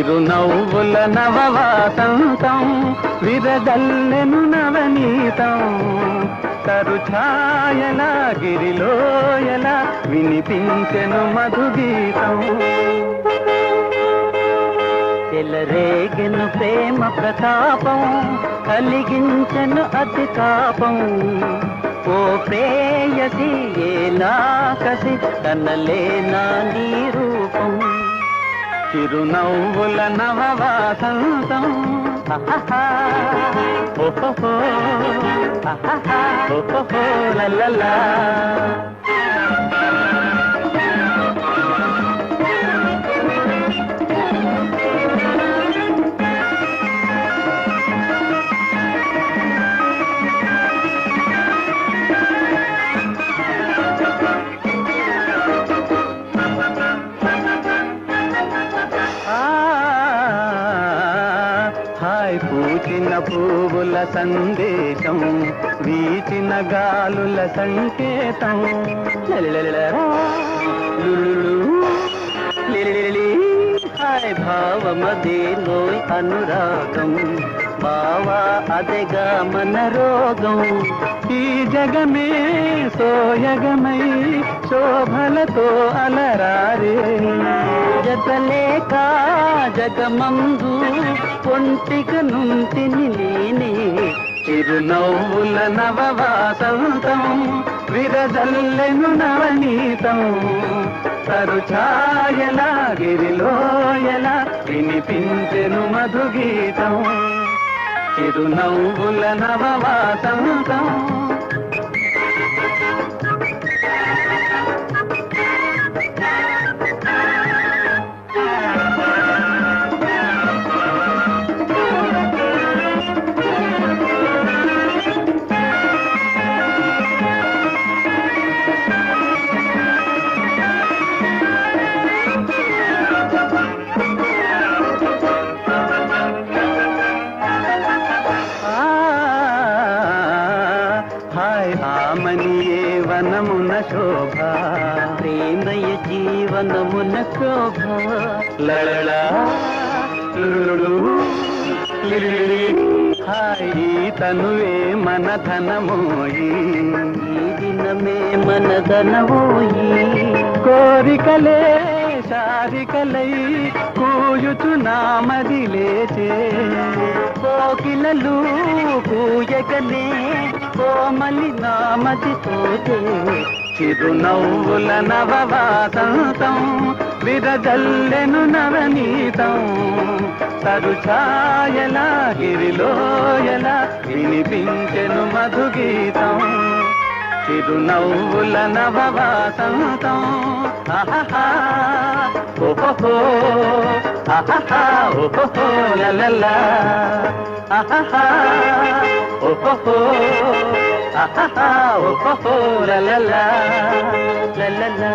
చిరునవ్వుల నవవాసంతం విరదల్లెను నవనీతం తరుఛాయల గిరిలోయల వినిపించెను మధుగీతం చెలరేగెను ప్రేమ ప్రతాపం కలిగించెను అతి తాపం ఓ ప్రేయసి ఏ నాకసి కనలేనా నీ రూపం చిరునవ్వుల నవవాసంతం ఓహో ఓహో లల్లలా పూచిన పువ్వుల సందేశం వీచిన గాలుల సంకేతం హాయ్ భావమదే నోయ్ అనురాగం బావా అదెగా మన రోగం ఈ జగమే సోయగమై శోభలతో అలరారే జతలేక జగమందు పొంటిక నుంటిని నేనే చిరునవ్వుల నవవాసంతం విరజల్లెను నవనీతం తరుఛాయల గిరిలోయల వినిపించెను మధుగీతం చిరునవ్వుల నవవాసంతం ఆమనియే వనమున శోభ ప్రేమయ జీవనమున శోభ లళలా హాయి తనువే మన ధనమోయి ఈ దినమే మన ధనమోయి కోరికలే శారికలై కూయుచు నామది లేచే కోకిలలు పూయగనే కోమలి నామది తోచే చిరునవ్వుల నవవాసంతం విరజల్లెను నవనీతం తరుఛాయల గిరిలోయల వినిపించెను మధుగీతం చిరునవ్వుల నవవాసంతం ఓహో ఓహో లల్లలా ఓహో ఓహో లల్లలా లల్లలా